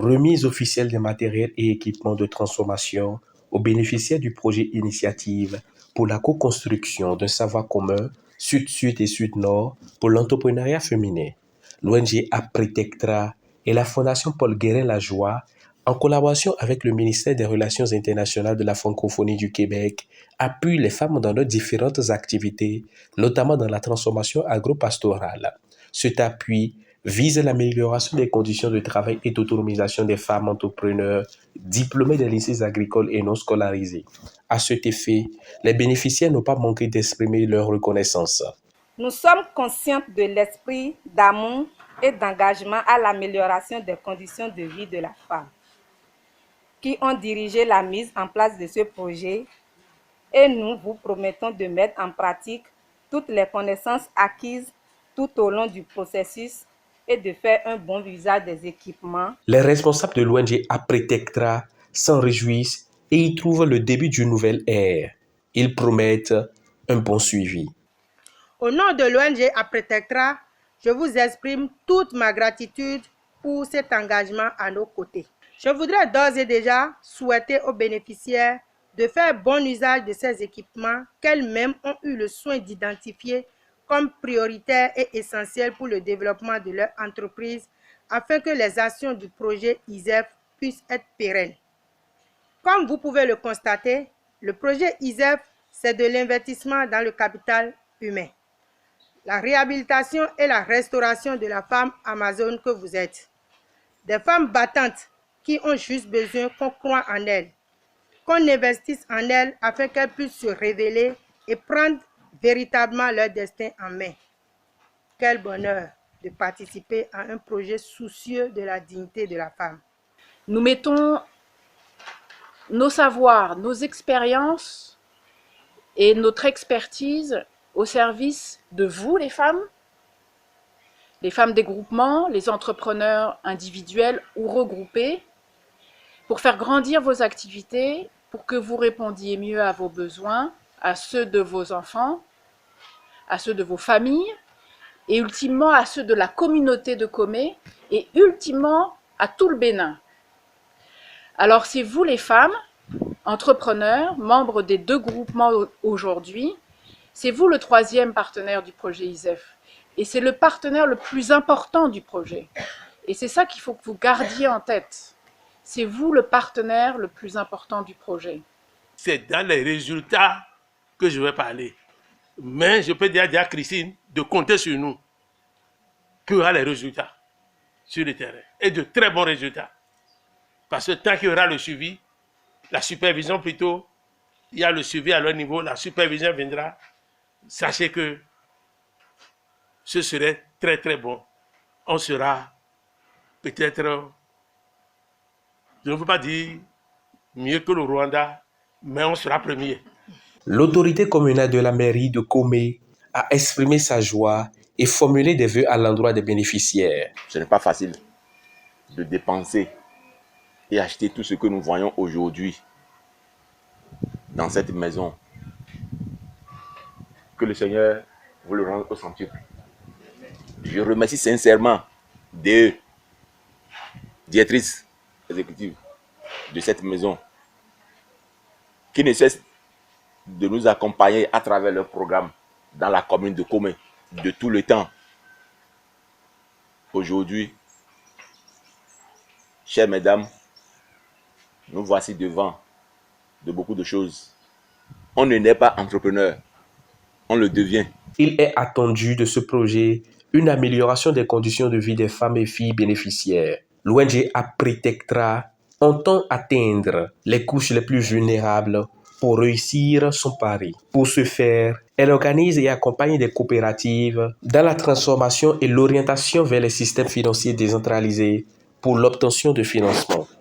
remise officielle des matériels et équipements de transformation aux bénéficiaires du projet Initiative pour la co-construction d'un savoir commun Sud-Sud et Sud-Nord pour l'entrepreneuriat féminin. L'ONG Apretectra et la Fondation Paul Guérin-Lajoie, en collaboration avec le ministère des Relations internationales de la francophonie du Québec, appuient les femmes dans leurs différentes activités, notamment dans la transformation agro-pastorale. Cet appui vise l'amélioration des conditions de travail et d'autonomisation des femmes entrepreneurs diplômées des lycées agricoles et non scolarisées. À cet effet, les bénéficiaires n'ont pas manqué d'exprimer leur reconnaissance. Nous sommes conscientes de l'esprit d'amour et d'engagement à l'amélioration des conditions de vie de la femme qui ont dirigé la mise en place de ce projet et nous vous promettons de mettre en pratique toutes les connaissances acquises tout au long du processus et de faire un bon usage des équipements. Les responsables de l'ONG Apretectra s'en réjouissent et y trouvent le début d'une nouvelle ère. Ils promettent un bon suivi. Au nom de l'ONG Apretectra, je vous exprime toute ma gratitude pour cet engagement à nos côtés. Je voudrais d'ores et déjà souhaiter aux bénéficiaires de faire bon usage de ces équipements qu'elles-mêmes ont eu le soin d'identifier comme prioritaires et essentiels pour le développement de leur entreprise afin que les actions du projet ISEF puissent être pérennes. Comme vous pouvez le constater, le projet ISEF, c'est de l'investissement dans le capital humain, la réhabilitation et la restauration de la femme amazone que vous êtes. Des femmes battantes qui ont juste besoin qu'on croie en elles, qu'on investisse en elles afin qu'elles puissent se révéler et prendre véritablement leur destin en main. Quel bonheur de participer à un projet soucieux de la dignité de la femme. Nous mettons nos savoirs, nos expériences et notre expertise au service de vous, les femmes des groupements, les entrepreneurs individuels ou regroupés, pour faire grandir vos activités, pour que vous répondiez mieux à vos besoins, à ceux de vos enfants, à ceux de vos familles, et ultimement à ceux de la communauté de Comé, et ultimement à tout le Bénin. Alors c'est vous les femmes, entrepreneurs, membres des 2 groupements aujourd'hui, c'est vous le 3e partenaire du projet ISEF, et c'est le partenaire le plus important du projet. Et c'est ça qu'il faut que vous gardiez en tête. C'est vous le partenaire le plus important du projet. C'est dans les résultats que je vais parler. Mais je peux dire à Christine de compter sur nous qu'il y aura les résultats sur le terrain. Et de très bons résultats. Parce que tant qu'il y aura le suivi, la supervision plutôt, il y a le suivi à leur niveau, la supervision viendra. Sachez que ce serait très très bon. On sera peut-être, je ne veux pas dire mieux que le Rwanda, mais on sera premier. L'autorité communale de la mairie de Comé a exprimé sa joie et formulé des vœux à l'endroit des bénéficiaires. Ce n'est pas facile de dépenser et acheter tout ce que nous voyons aujourd'hui dans cette maison. Que le Seigneur vous le rende au centuple. Je remercie sincèrement des directrices exécutives de cette maison qui ne cessent de nous accompagner à travers leur programme dans la commune de Comé de tout le temps. Aujourd'hui, chères mesdames, nous voici devant de beaucoup de choses. On ne naît pas entrepreneur, on le devient. Il est attendu de ce projet une amélioration des conditions de vie des femmes et filles bénéficiaires. L'ONG Apretectra entend atteindre les couches les plus vulnérables pour réussir son pari. Pour ce faire, elle organise et accompagne des coopératives dans la transformation et l'orientation vers les systèmes financiers décentralisés pour l'obtention de financement.